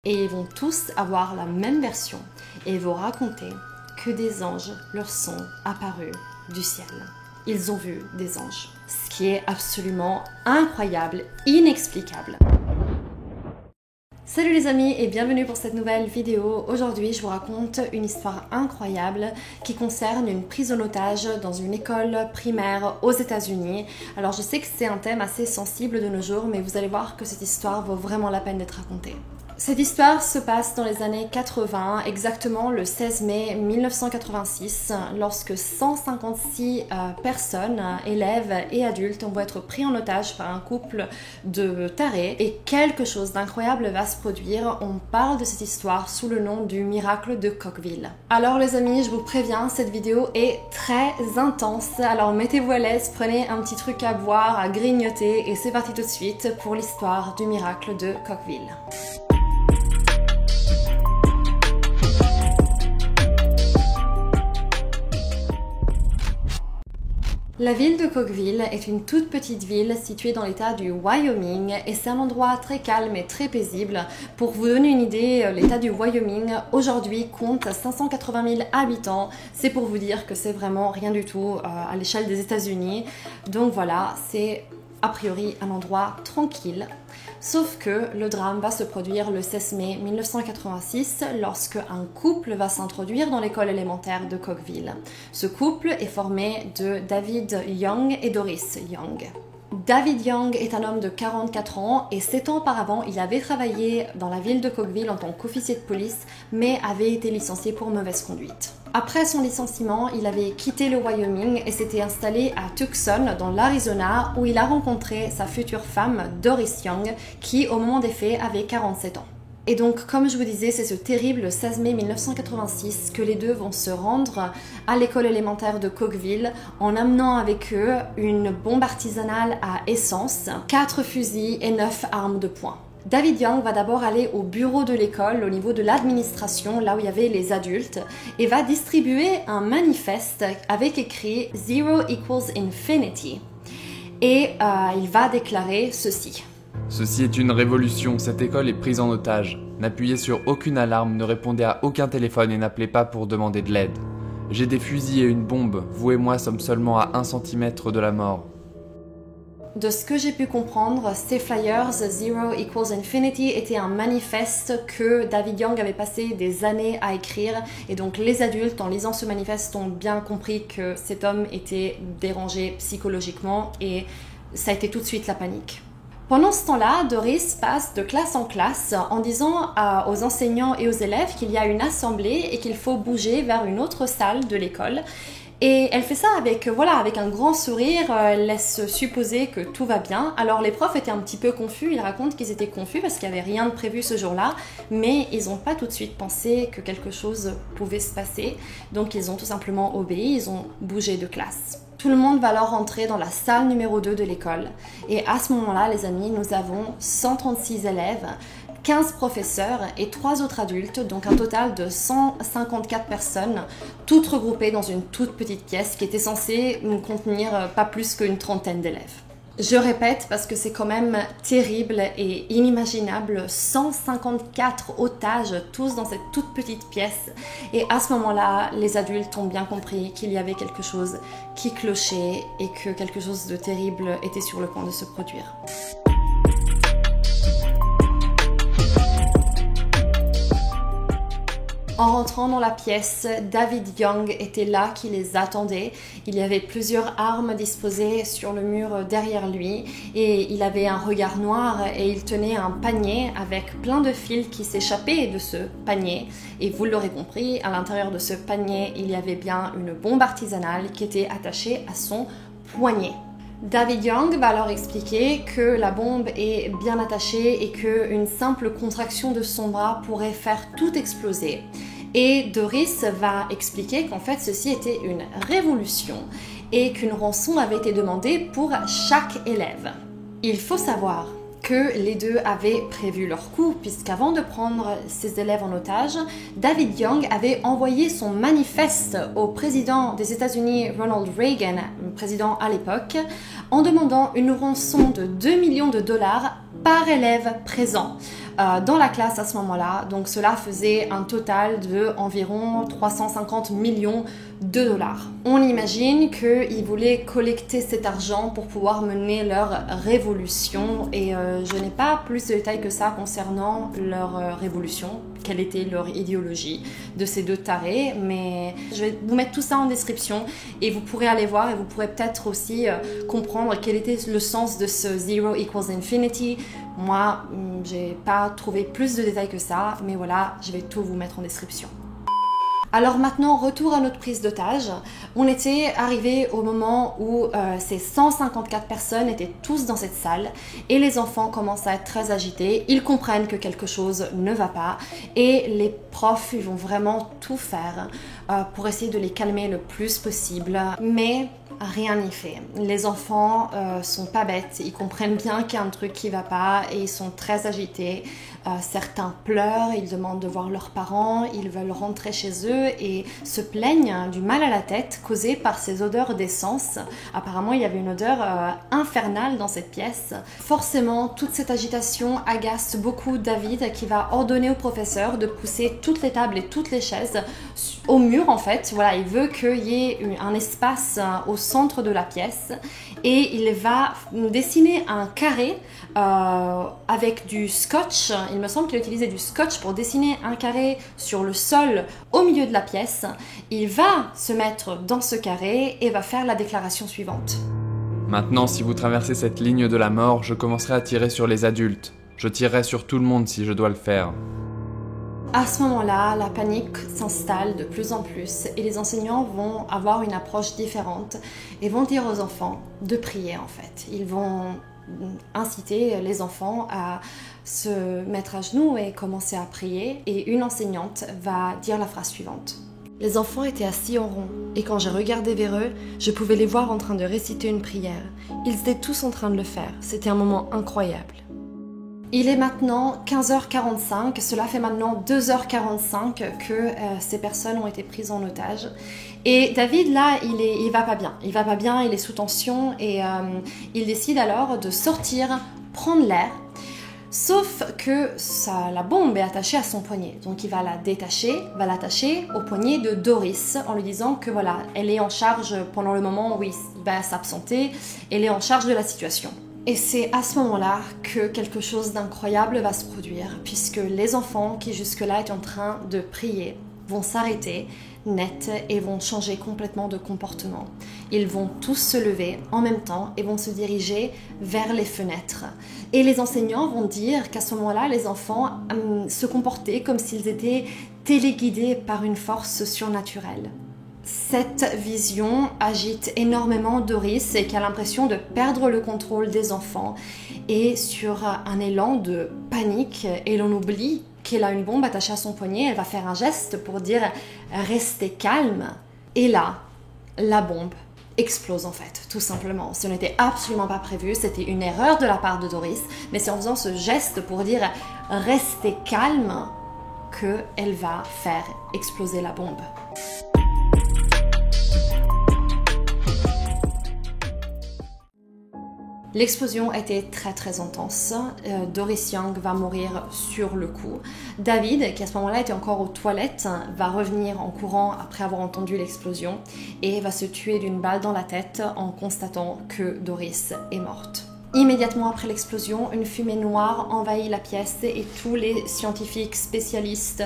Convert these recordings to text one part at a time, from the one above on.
et ils vont tous avoir la même version et vont raconter que des anges leur sont apparus du ciel. Ils ont vu des anges, ce qui est absolument incroyable, inexplicable. Salut les amis et bienvenue pour cette nouvelle vidéo. Aujourd'hui je vous raconte une histoire incroyable qui concerne une prise en otage dans une école primaire aux États-Unis. Alors je sais que c'est un thème assez sensible de nos jours, mais vous allez voir que cette histoire vaut vraiment la peine d'être racontée. Cette histoire se passe dans les années 80, exactement le 16 mai 1986, lorsque 156 personnes, élèves et adultes, vont être pris en otage par un couple de tarés et quelque chose d'incroyable va se produire. On parle de cette histoire sous le nom du miracle de Cookeville. Alors les amis, je vous préviens, cette vidéo est très intense, alors mettez-vous à l'aise, prenez un petit truc à boire, à grignoter et c'est parti tout de suite pour l'histoire du miracle de Cookeville. La ville de Cookeville est une toute petite ville située dans l'état du Wyoming et c'est un endroit très calme et très paisible. Pour vous donner une idée, l'état du Wyoming aujourd'hui compte 580 000 habitants. C'est pour vous dire que c'est vraiment rien du tout à l'échelle des États-Unis. Donc voilà, c'est a priori un endroit tranquille. Sauf que le drame va se produire le 16 mai 1986 lorsque un couple va s'introduire dans l'école élémentaire de Cookeville. Ce couple est formé de David Young et Doris Young. David Young est un homme de 44 ans et 7 ans auparavant, il avait travaillé dans la ville de Cookeville en tant qu'officier de police, mais avait été licencié pour mauvaise conduite. Après son licenciement, il avait quitté le Wyoming et s'était installé à Tucson, dans l'Arizona, où il a rencontré sa future femme, Doris Young, qui, au moment des faits, avait 47 ans. Et donc, comme je vous disais, c'est ce terrible 16 mai 1986 que les deux vont se rendre à l'école élémentaire de Cookeville en amenant avec eux une bombe artisanale à essence, 4 fusils et 9 armes de poing. David Young va d'abord aller au bureau de l'école, au niveau de l'administration, là où il y avait les adultes, et va distribuer un manifeste avec écrit « Zero equals infinity ». Et il va déclarer ceci. Ceci est une révolution, cette école est prise en otage. N'appuyez sur aucune alarme, ne répondez à aucun téléphone et n'appelez pas pour demander de l'aide. J'ai des fusils et une bombe, vous et moi sommes seulement à 1 cm de la mort. De ce que j'ai pu comprendre, ces flyers Zero equals Infinity étaient un manifeste que David Young avait passé des années à écrire et donc les adultes en lisant ce manifeste ont bien compris que cet homme était dérangé psychologiquement et ça a été tout de suite la panique. Pendant ce temps-là, Doris passe de classe en classe en disant aux enseignants et aux élèves qu'il y a une assemblée et qu'il faut bouger vers une autre salle de l'école. Et elle fait ça avec un grand sourire, elle laisse supposer que tout va bien. Alors les profs étaient un petit peu confus, ils racontent qu'ils étaient confus parce qu'il n'y avait rien de prévu ce jour-là, mais ils n'ont pas tout de suite pensé que quelque chose pouvait se passer. Donc ils ont tout simplement obéi, ils ont bougé de classe. Tout le monde va alors rentrer dans la salle numéro 2 de l'école. Et à ce moment-là, les amis, nous avons 136 élèves, 15 professeurs et 3 autres adultes, donc un total de 154 personnes, toutes regroupées dans une toute petite pièce qui était censée contenir pas plus qu'une trentaine d'élèves. Je répète parce que c'est quand même terrible et inimaginable, 154 otages, tous dans cette toute petite pièce. Et à ce moment-là, les adultes ont bien compris qu'il y avait quelque chose qui clochait et que quelque chose de terrible était sur le point de se produire. En rentrant dans la pièce, David Young était là qui les attendait. Il y avait plusieurs armes disposées sur le mur derrière lui et il avait un regard noir et il tenait un panier avec plein de fils qui s'échappaient de ce panier. Et vous l'aurez compris, à l'intérieur de ce panier, il y avait bien une bombe artisanale qui était attachée à son poignet. David Young va alors expliquer que la bombe est bien attachée et qu'une simple contraction de son bras pourrait faire tout exploser. Et Doris va expliquer qu'en fait ceci était une révolution et qu'une rançon avait été demandée pour chaque élève. Il faut savoir que les deux avaient prévu leur coup, puisqu'avant de prendre ses élèves en otage, David Young avait envoyé son manifeste au président des États-Unis, Ronald Reagan, président à l'époque, en demandant une rançon de 2 millions de dollars par élève présent dans la classe à ce moment-là. Donc cela faisait un total de environ 350 millions de dollars. On imagine qu'ils voulaient collecter cet argent pour pouvoir mener leur révolution et je n'ai pas plus de détails que ça concernant leur révolution, quelle était leur idéologie de ces deux tarés, mais je vais vous mettre tout ça en description et vous pourrez aller voir et vous pourrez peut-être aussi comprendre quel était le sens de ce Zero equals Infinity. Moi, j'ai pas trouvé plus de détails que ça, mais voilà, je vais tout vous mettre en description. Alors maintenant, retour à notre prise d'otage. On était arrivé au moment où ces 154 personnes étaient tous dans cette salle et les enfants commencent à être très agités. Ils comprennent que quelque chose ne va pas et les profs ils vont vraiment tout faire pour essayer de les calmer le plus possible. Mais rien n'y fait. Les enfants sont pas bêtes, ils comprennent bien qu'il y a un truc qui va pas et ils sont très agités. Certains pleurent, ils demandent de voir leurs parents, ils veulent rentrer chez eux et se plaignent du mal à la tête causé par ces odeurs d'essence. Apparemment, il y avait une odeur infernale dans cette pièce. Forcément, toute cette agitation agace beaucoup David qui va ordonner au professeur de pousser toutes les tables et toutes les chaises au mur en fait. Voilà, il veut qu'il y ait un espace au centre de la pièce et il va dessiner un carré avec du scotch. Il me semble qu'il utilisait du scotch pour dessiner un carré sur le sol au milieu de la pièce. Il va se mettre dans ce carré et va faire la déclaration suivante. Maintenant, si vous traversez cette ligne de la mort, je commencerai à tirer sur les adultes. Je tirerai sur tout le monde si je dois le faire. À ce moment-là, la panique s'installe de plus en plus et les enseignants vont avoir une approche différente et vont dire aux enfants de prier en fait. Ils vont inciter les enfants à se mettre à genoux et commencer à prier et une enseignante va dire la phrase suivante. Les enfants étaient assis en rond et quand j'ai regardé vers eux, je pouvais les voir en train de réciter une prière. Ils étaient tous en train de le faire. C'était un moment incroyable. Il est maintenant 15h45, cela fait maintenant 2h45 que ces personnes ont été prises en otage. Et David, là, il va pas bien, il est sous tension et il décide alors de sortir, prendre l'air. Sauf que la bombe est attachée à son poignet. Donc il va la détacher, va l'attacher au poignet de Doris en lui disant que voilà, elle est en charge pendant le moment où il va s'absenter, elle est en charge de la situation. Et c'est à ce moment-là que quelque chose d'incroyable va se produire, puisque les enfants qui jusque-là étaient en train de prier vont s'arrêter net et vont changer complètement de comportement. Ils vont tous se lever en même temps et vont se diriger vers les fenêtres. Et les enseignants vont dire qu'à ce moment-là, les enfants se comportaient comme s'ils étaient téléguidés par une force surnaturelle. Cette vision agite énormément Doris et qui a l'impression de perdre le contrôle des enfants et sur un élan de panique et l'on oublie qu'elle a une bombe attachée à son poignet, elle va faire un geste pour dire « restez calme » et là, la bombe explose en fait, tout simplement. Ce n'était absolument pas prévu, c'était une erreur de la part de Doris, mais c'est en faisant ce geste pour dire « restez calme » qu'elle va faire exploser la bombe. L'explosion a été très très intense. Doris Young va mourir sur le coup. David, qui à ce moment-là était encore aux toilettes, va revenir en courant après avoir entendu l'explosion et va se tuer d'une balle dans la tête en constatant que Doris est morte. Immédiatement après l'explosion, une fumée noire envahit la pièce et tous les scientifiques spécialistes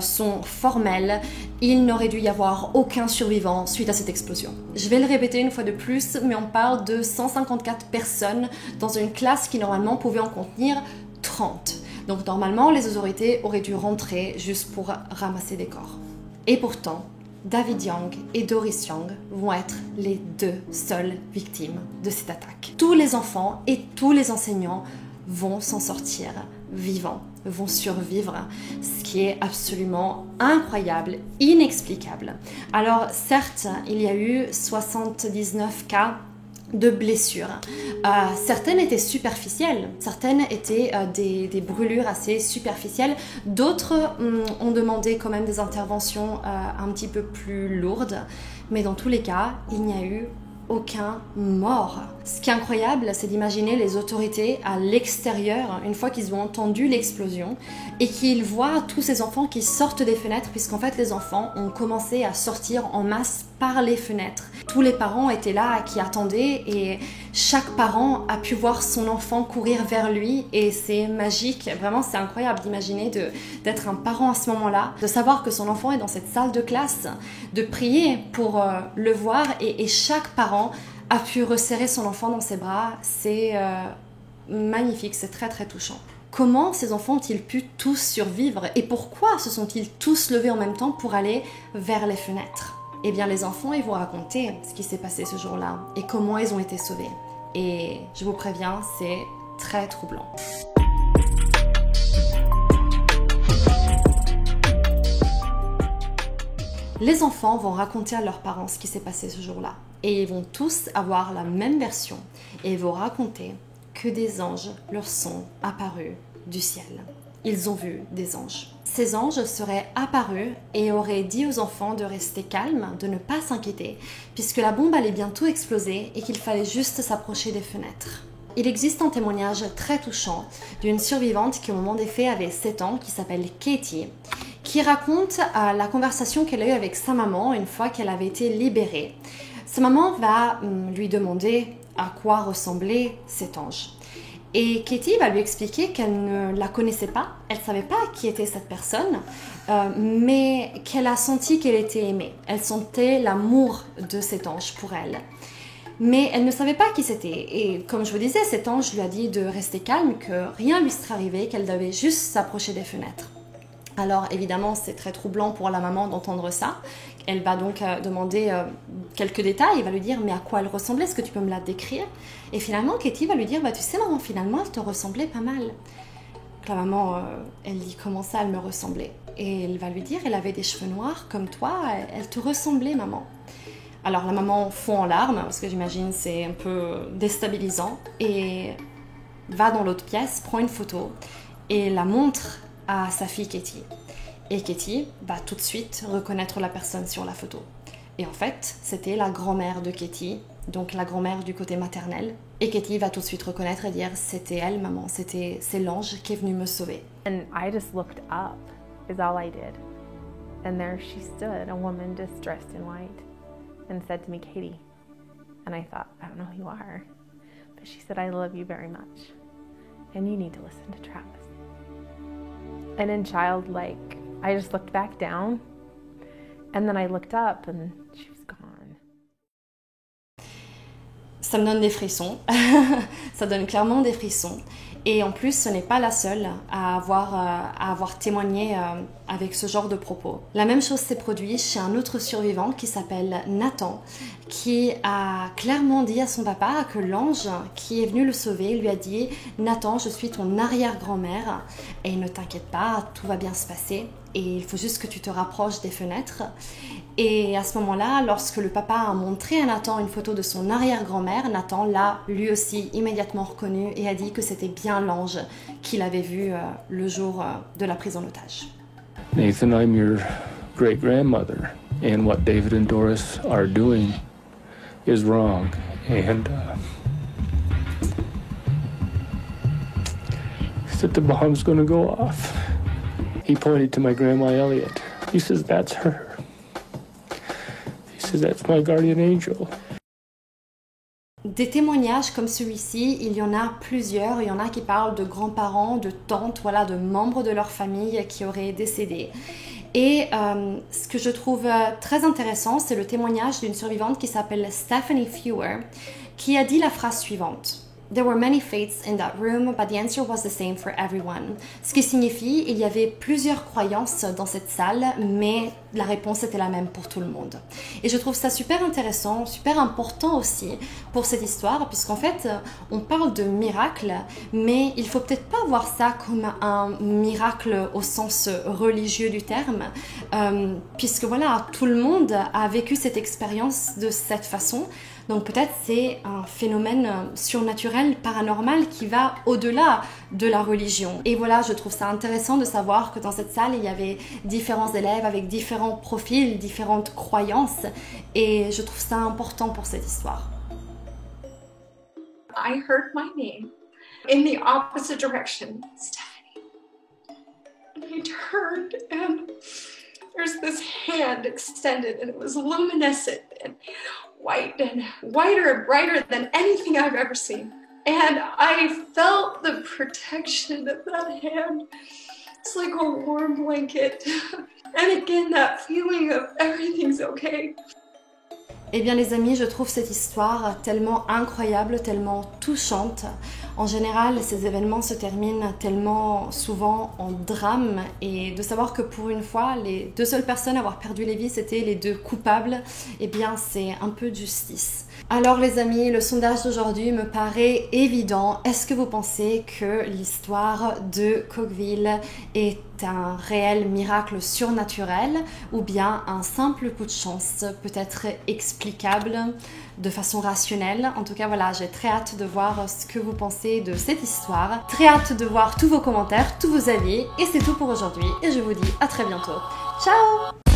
sont formels. Il n'aurait dû y avoir aucun survivant suite à cette explosion. Je vais le répéter une fois de plus, mais on parle de 154 personnes dans une classe qui normalement pouvait en contenir 30. Donc normalement, les autorités auraient dû rentrer juste pour ramasser des corps. Et pourtant, David Young et Doris Young vont être les deux seules victimes de cette attaque. Tous les enfants et tous les enseignants vont s'en sortir vivants, vont survivre, ce qui est absolument incroyable, inexplicable. Alors certes, il y a eu 79 cas de blessures. Certaines étaient superficielles, certaines étaient des brûlures assez superficielles, d'autres ont demandé quand même des interventions un petit peu plus lourdes, mais dans tous les cas, il n'y a eu aucun mort. Ce qui est incroyable, c'est d'imaginer les autorités à l'extérieur, une fois qu'ils ont entendu l'explosion, et qu'ils voient tous ces enfants qui sortent des fenêtres, puisqu'en fait les enfants ont commencé à sortir en masse par les fenêtres. Tous les parents étaient là, qui attendaient, et chaque parent a pu voir son enfant courir vers lui, et c'est magique. Vraiment, c'est incroyable d'imaginer d'être un parent à ce moment-là, de savoir que son enfant est dans cette salle de classe, de prier pour le voir, et chaque parent a pu resserrer son enfant dans ses bras. C'est magnifique, c'est très très touchant. Comment ces enfants ont-ils pu tous survivre et pourquoi se sont-ils tous levés en même temps pour aller vers les fenêtres? Eh bien, les enfants, ils vont raconter ce qui s'est passé ce jour-là et comment ils ont été sauvés. Et je vous préviens, c'est très troublant. Les enfants vont raconter à leurs parents ce qui s'est passé ce jour-là. Et ils vont tous avoir la même version. Et ils vont raconter que des anges leur sont apparus du ciel. Ils ont vu des anges. Ces anges seraient apparus et auraient dit aux enfants de rester calmes, de ne pas s'inquiéter, puisque la bombe allait bientôt exploser et qu'il fallait juste s'approcher des fenêtres. Il existe un témoignage très touchant d'une survivante qui au moment des faits avait 7 ans, qui s'appelle Katie, qui raconte la conversation qu'elle a eue avec sa maman une fois qu'elle avait été libérée. Sa maman va lui demander à quoi ressemblait cet ange. Et Katie va lui expliquer qu'elle ne la connaissait pas, elle ne savait pas qui était cette personne, mais qu'elle a senti qu'elle était aimée. Elle sentait l'amour de cet ange pour elle. Mais elle ne savait pas qui c'était. Et comme je vous disais, cet ange lui a dit de rester calme, que rien lui serait arrivé, qu'elle devait juste s'approcher des fenêtres. Alors évidemment, c'est très troublant pour la maman d'entendre ça. Elle va donc demander quelques détails. Il va lui dire mais à quoi elle ressemblait, est-ce que tu peux me la décrire? Et finalement, Katie va lui dire tu sais maman, finalement elle te ressemblait pas mal. Donc, la maman, elle dit comment ça elle me ressemblait? Et elle va lui dire elle avait des cheveux noirs comme toi, elle te ressemblait maman. Alors la maman fond en larmes, parce que j'imagine c'est un peu déstabilisant, et va dans l'autre pièce, prend une photo et la montre à sa fille Katie. Et Katie va tout de suite reconnaître la personne sur la photo. Et en fait, c'était la grand-mère de Katie, donc la grand-mère du côté maternel. Et Katie va tout de suite reconnaître et dire c'était elle maman, c'est l'ange qui est venu me sauver. And I just looked up is all I did. And there she stood, a woman just dressed in white, and said to me, Katie. And I thought, I don't know who you are. But she said, I love you very much. And you need to listen to Travis. And in childlike, I just looked back down. And then I looked up and she was gone. Ça me donne des frissons. Ça donne clairement des frissons. Et en plus, ce n'est pas la seule à avoir témoigné avec ce genre de propos. La même chose s'est produite chez un autre survivant qui s'appelle Nathan, qui a clairement dit à son papa que l'ange qui est venu le sauver lui a dit « Nathan, je suis ton arrière-grand-mère et ne t'inquiète pas, tout va bien se passer et il faut juste que tu te rapproches des fenêtres. » Et à ce moment-là, lorsque le papa a montré à Nathan une photo de son arrière-grand-mère, Nathan l'a lui aussi immédiatement reconnu et a dit que c'était bien l'ange qu'il avait vu le jour de la prise en otage. Nathan, I'm your great-grandmother, and what David and Doris are doing is wrong. And he said the bomb's gonna go off. He pointed to my grandma Elliot. He says, that's her. He says, that's my guardian angel. Des témoignages comme celui-ci, il y en a plusieurs. Il y en a qui parlent de grands-parents, de tantes, voilà, de membres de leur famille qui auraient décédé. Et ce que je trouve très intéressant, c'est le témoignage d'une survivante qui s'appelle Stephanie Fewer, qui a dit la phrase suivante. There were many fates in that room, but the answer was the same for everyone. Ce qui signifie, il y avait plusieurs croyances dans cette salle, mais la réponse était la même pour tout le monde. Et je trouve ça super intéressant, super important aussi pour cette histoire, puisqu'en fait, on parle de miracle, mais il faut peut-être pas voir ça comme un miracle au sens religieux du terme, puisque voilà, tout le monde a vécu cette expérience de cette façon. Donc peut-être c'est un phénomène surnaturel, paranormal qui va au-delà de la religion. Et voilà, je trouve ça intéressant de savoir que dans cette salle, il y avait différents élèves avec différents profils, différentes croyances. Et je trouve ça important pour cette histoire. I heard my name in the opposite direction, Stephanie. And I turned and there's this hand extended and it was luminescent and whiter and brighter than anything I've ever seen. And I felt the protection of that hand. It's like a warm blanket. And again, that feeling of everything's okay. Eh bien les amis, je trouve cette histoire tellement incroyable, tellement touchante. En général, ces événements se terminent tellement souvent en drame, et de savoir que pour une fois, les deux seules personnes à avoir perdu les vies, c'était les deux coupables, eh bien c'est un peu de justice. Alors les amis, le sondage d'aujourd'hui me paraît évident. Est-ce que vous pensez que l'histoire de Cookeville est un réel miracle surnaturel ou bien un simple coup de chance, peut-être explicable de façon rationnelle? En tout cas voilà, j'ai très hâte de voir ce que vous pensez de cette histoire. Très hâte de voir tous vos commentaires, tous vos avis. Et c'est tout pour aujourd'hui et je vous dis à très bientôt. Ciao!